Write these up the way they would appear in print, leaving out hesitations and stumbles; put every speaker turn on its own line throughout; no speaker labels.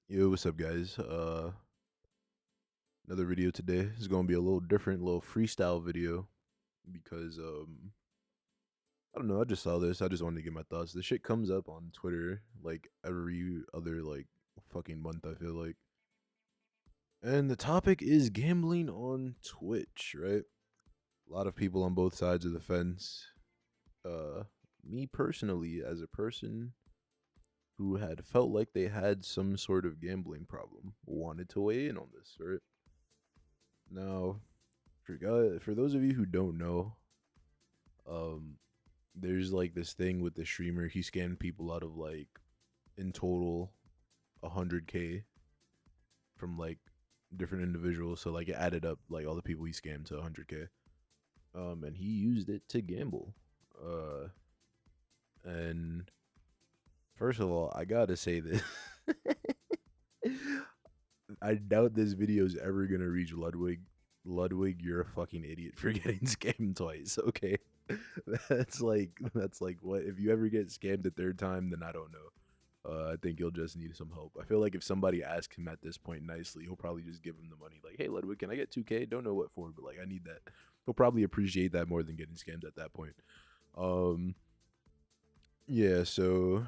Yo, what's up, guys? Another video today. This is gonna be a little different, little freestyle video because I don't know. I just saw this. I just wanted to get my thoughts. This shit comes up on Twitter like every other like fucking month. I feel like, and the topic is gambling on Twitch. Right? A lot of people on both sides of the fence. Uh, Me personally, as a person who had felt like they had some sort of gambling problem, wanted to weigh in on this. Right? Now, for those of you who don't know, um, there's like this thing with the streamer. He scammed people out of like in total 100K from like different individuals. So like it added up like all the people he scammed to 100K. And he used it to gamble. Uh, and first of all, I gotta say this. I doubt this video is ever gonna reach Ludwig. Ludwig, you're a fucking idiot for getting scammed twice. Okay, that's like what if you ever get scammed a third time, then I don't know. I think you'll just need some help. I feel like if somebody asks him at this point nicely, he'll probably just give him the money. Like, hey, Ludwig, can I get 2K? Don't know what for, but like I need that. He'll probably appreciate that more than getting scammed at that point. Um, yeah. So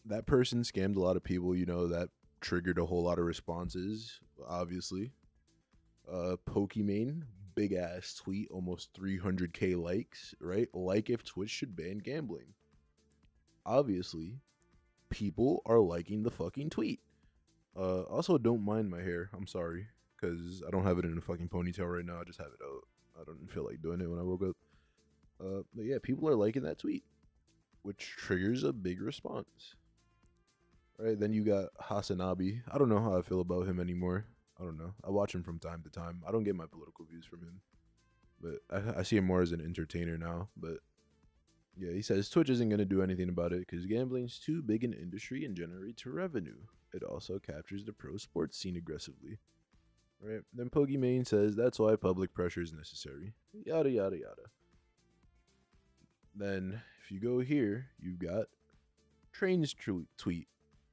that person scammed a lot of people. That triggered a whole lot of responses. Obviously, Pokimane, big ass tweet, almost 300K likes, right? Like if Twitch should ban gambling. Obviously, people are liking the fucking tweet. Also, don't mind my hair. I'm sorry, because I don't have it in a fucking ponytail right now. I just have it out. I don't feel like doing it when I woke up. But yeah, people are liking that tweet, which triggers a big response. Right, then you got Hasanabi. I don't know how I feel about him anymore. I don't know. I watch him from time to time. I don't get my political views from him, but I see him more as an entertainer now. But yeah, he says Twitch isn't going to do anything about it because gambling's too big an industry and generates revenue. It also captures the pro sports scene aggressively. Right? Then Pokimane says that's why public pressure is necessary. Yada yada yada. Then if you go here, you've got Train's tweet.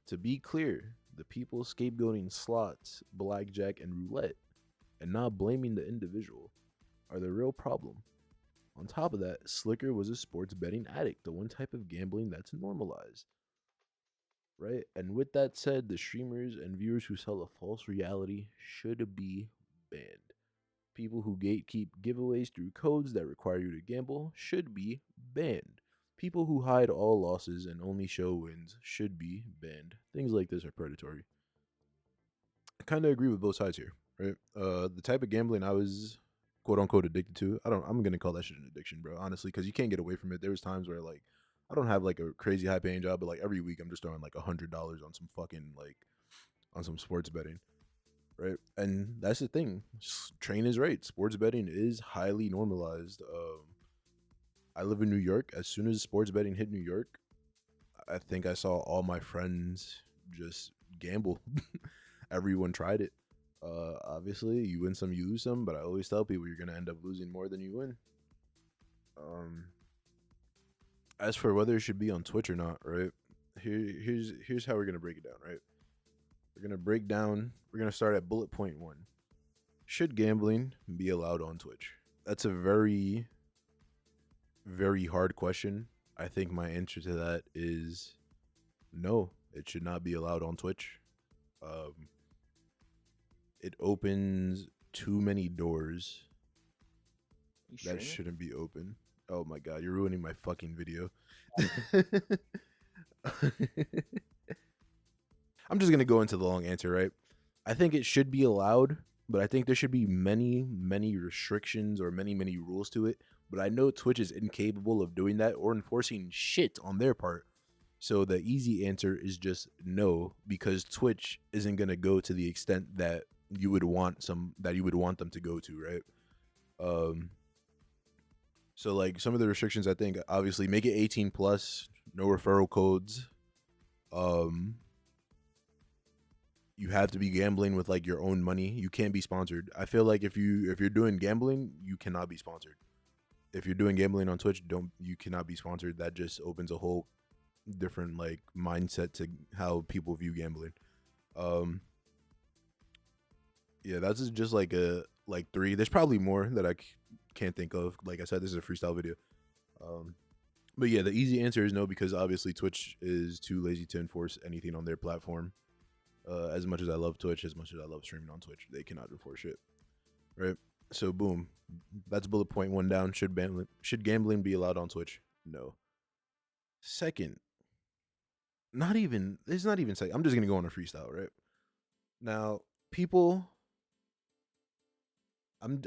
To be clear, the people scapegoating slots, blackjack, and roulette, and not blaming the individual, are the real problem. On top of that, Slicker was a sports betting addict, the one type of gambling that's normalized. Right? And with that said, the streamers and viewers who sell a false reality should be banned. People who gatekeep giveaways through codes that require you to gamble should be banned. People who hide all losses and only show wins should be banned. Things like this are predatory. I kind of agree with both sides here, right? The type of gambling I was quote unquote addicted to, I'm gonna call that shit an addiction, bro. Honestly, because you can't get away from it. There was times where like I don't have like a crazy high paying job, but like every week I'm just throwing like $100 on some fucking like on some sports betting, right? And that's the thing. Train is right. Sports betting is highly normalized. I live in New York. As soon as sports betting hit New York, I think I saw all my friends just gamble. Everyone tried it. Obviously, you win some, you lose some, but I always tell people you're gonna end up losing more than you win. Um, as for whether it should be on Twitch or not, right? Here's how we're gonna break it down, right? We're gonna break down. We're gonna start at bullet point one. Should gambling be allowed on Twitch? That's a very, very hard question. I think my answer to that is no. It should not be allowed on Twitch. Um, it opens too many doors
You
that
streaming?
shouldn't be open. Oh my god, you're ruining my fucking video. I'm just gonna go into the long answer, right? I think it should be allowed, but I think there should be many, many restrictions or many, many rules to it. But I know Twitch is incapable of doing that or enforcing shit on their part. So the easy answer is just no, because Twitch isn't gonna go to the extent that you would want them to go to, right? Um, so like some of the restrictions, I think obviously make it 18 plus, no referral codes. Um, you have to be gambling with like your own money. You can't be sponsored. I feel like if you're doing gambling, you cannot be sponsored. If you're doing gambling on Twitch, don't you cannot be sponsored. That just opens a whole different like mindset to how people view gambling. Um, yeah, that's just like a like three. There's probably more that can't think of. Like I said, this is a freestyle video. Um, but yeah, the easy answer is no because obviously Twitch is too lazy to enforce anything on their platform. As much as I love Twitch, as much as I love streaming on Twitch, they cannot enforce shit. Right? So boom, that's bullet point one down. Should gambling be allowed on Twitch? No. Second, not even. It's not even second. I'm just gonna go on a freestyle. Right now, people.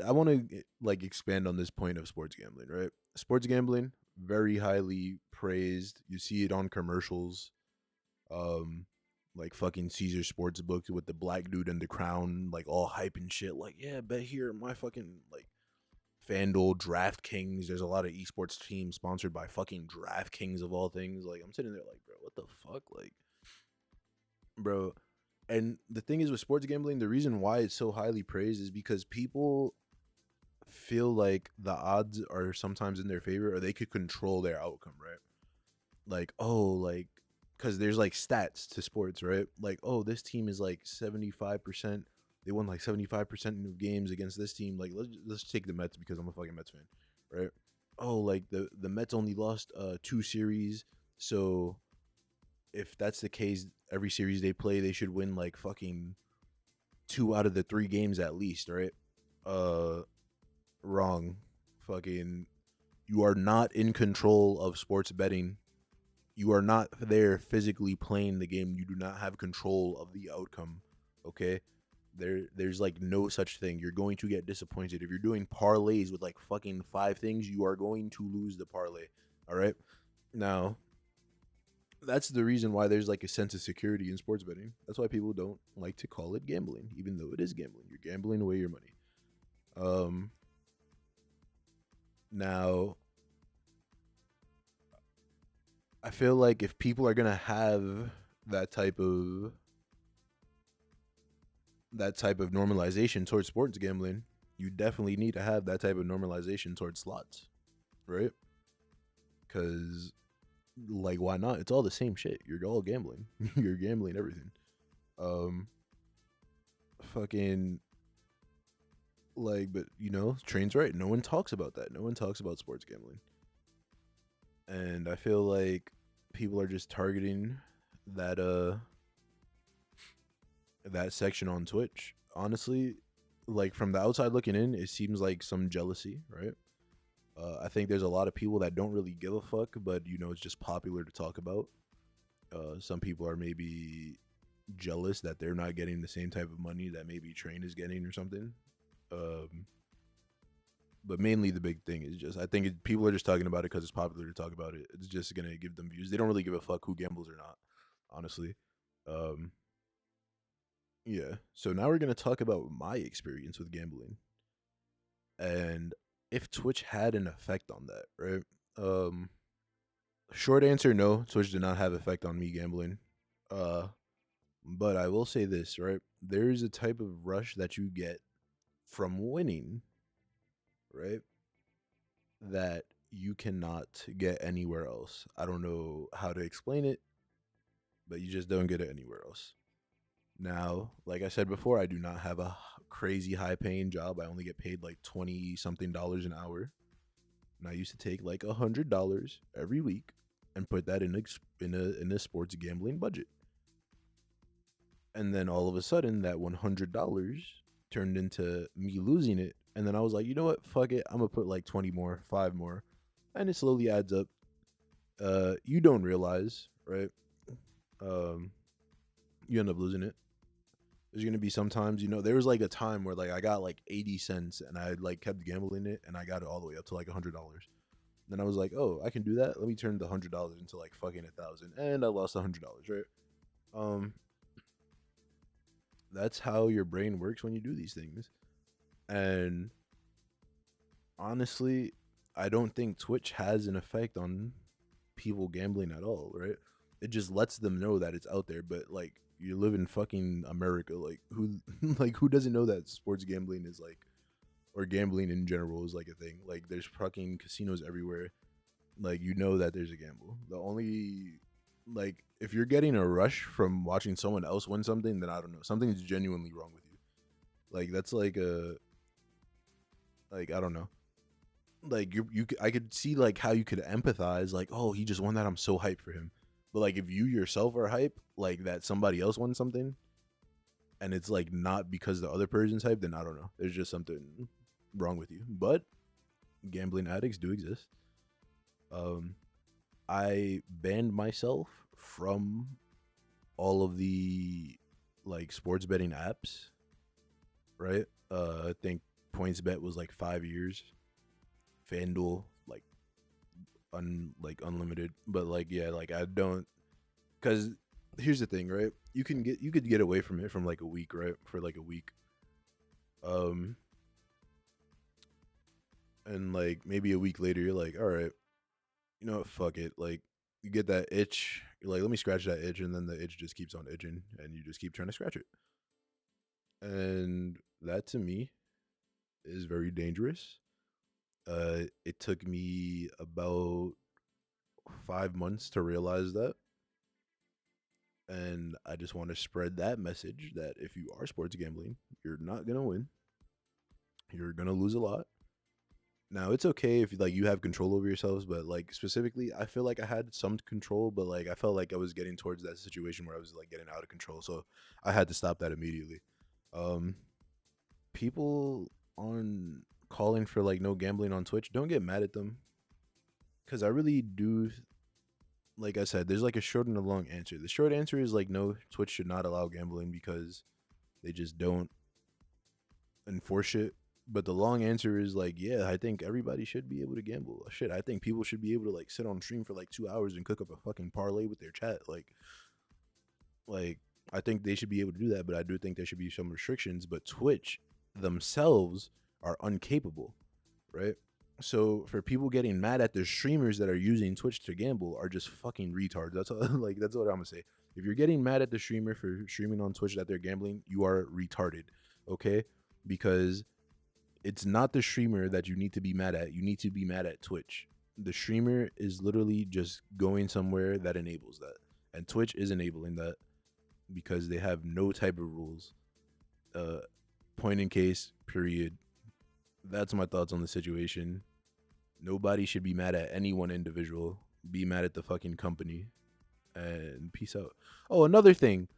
I want to like expand on this point of sports gambling. Right? Sports gambling very highly praised. You see it on commercials. Um, like fucking Caesar Sportsbook with the black dude in the crown, like all hype and shit. Like, yeah, bet here my fucking like FanDuel, DraftKings. There's a lot of esports teams sponsored by fucking DraftKings of all things. Like, I'm sitting there like, bro, what the fuck? Like, bro. And the thing is with sports gambling, the reason why it's so highly praised is because people feel like the odds are sometimes in their favor or they could control their outcome, right? Like, oh, like, because there's like stats to sports, right? Like, oh, this team is like 75%. They won like 75% of games against this team. Like, let's take the Mets because I'm a fucking Mets fan, right? Oh, like the Mets only lost two series, so if that's the case, every series they play, they should win like fucking two out of the three games at least, right? Uh, wrong. Fucking, you are not in control of sports betting. You are not there physically playing the game. You do not have control of the outcome. Okay? There's like no such thing. You're going to get disappointed. If you're doing parlays with like fucking five things, you are going to lose the parlay. All right? Now, that's the reason why there's like a sense of security in sports betting. That's why people don't like to call it gambling, even though it is gambling. You're gambling away your money. Um Now I feel like if people are gonna have that type of normalization towards sports gambling, you definitely need to have that type of normalization towards slots, right? Because, like, why not? It's all the same shit. You're all gambling. You're gambling everything. Um, fucking, like, but Train's right. No one talks about that. No one talks about sports gambling. And I feel like people are just targeting that, that section on Twitch. Honestly, like from the outside looking in, it seems like some jealousy, right? I think there's a lot of people that don't really give a fuck, but it's just popular to talk about. Some people are maybe jealous that they're not getting the same type of money that maybe Train is getting or something. But mainly the big thing is just I think people are just talking about it because it's popular to talk about it. It's just gonna give them views. They don't really give a fuck who gambles or not, honestly. Um, yeah. So now we're gonna talk about my experience with gambling and if Twitch had an effect on that, right? Um, Short answer, no. Twitch did not have effect on me gambling. Uh, but I will say this, right? There is a type of rush that you get from winning, right? That you cannot get anywhere else. I don't know how to explain it, but you just don't get it anywhere else. Now, like I said before, I do not have a crazy high paying job. I only get paid like 20 something dollars an hour. And I used to take like $100 every week and put that in a sports gambling budget. And then all of a sudden that $100 turned into me losing it. And then I was like, you know what? Fuck it. I'm gonna put like 20 more, 5 more. And it slowly adds up. You don't realize, right? Um, you end up losing it. There's gonna be sometimes, there was like a time where like I got like 80 cents and I like kept gambling it and I got it all the way up to like $100. Then I was like, oh, I can do that. Let me turn the $100 into like fucking 1,000, and I lost $100. Right? Um, that's how your brain works when you do these things. And honestly, I don't think Twitch has an effect on people gambling at all. Right? It just lets them know that it's out there. But like, you live in fucking America. Like who, like who doesn't know that sports gambling is like, or gambling in general is like a thing. Like there's fucking casinos everywhere. Like that there's a gamble. The only Like if you're getting a rush from watching someone else win something, then I don't know. Something's genuinely wrong with you. Like that's like a like I don't know. Like I could see like how you could empathize. Like oh he just won that. I'm so hyped for him. But like if you yourself are hype, like that somebody else won something, and it's like not because the other person's hype, then I don't know. There's just something wrong with you. But gambling addicts do exist. Um, I banned myself from all of the like sports betting apps, right? I think PointsBet was like 5 years. FanDuel like unlimited, but like yeah, like I don't because here's the thing, right? You could get away from it from like a week, right? For like a week, um, and like maybe a week later, you're like, all right, you know what, fuck it, like you get that itch, you're like, let me scratch that itch, and then the itch just keeps on itching, and you just keep trying to scratch it, and that to me is very dangerous. It took me about 5 months to realize that. And I just want to spread that message that if you are sports gambling, you're not going to win. You're going to lose a lot. Now, it's okay if like you have control over yourselves, but like specifically, I feel like I had some control, but like I felt like I was getting towards that situation where I was like getting out of control. So I had to stop that immediately. Um, People on calling for like no gambling on Twitch, don't get mad at them because I really do. Like I said, there's like a short and a long answer. The short answer is like no, Twitch should not allow gambling because they just don't enforce it. But the long answer is like, yeah, I think everybody should be able to gamble. Shit, I think people should be able to like sit on stream for like 2 hours and cook up a fucking parlay with their chat. Like I think they should be able to do that, but I do think there should be some restrictions. But Twitch themselves are incapable, right? So for people getting mad at the streamers that are using Twitch to gamble are just fucking retards. That's all, like that's what I'm gonna say. If you're getting mad at the streamer for streaming on Twitch that they're gambling, you are retarded. Okay? Because it's not the streamer that you need to be mad at. You need to be mad at Twitch. The streamer is literally just going somewhere that enables that. And Twitch is enabling that because they have no type of rules. Uh Point in case, period. That's my thoughts on the situation. Nobody should be mad at any one individual. Be mad at the fucking company. And peace out. Oh, another thing.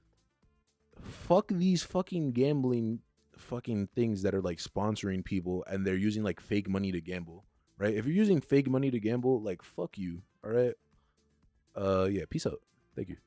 Fuck these fucking gambling fucking things that are like sponsoring people and they're using like fake money to gamble. Right? If you're using fake money to gamble, like fuck you. All right. Yeah, peace out. Thank you.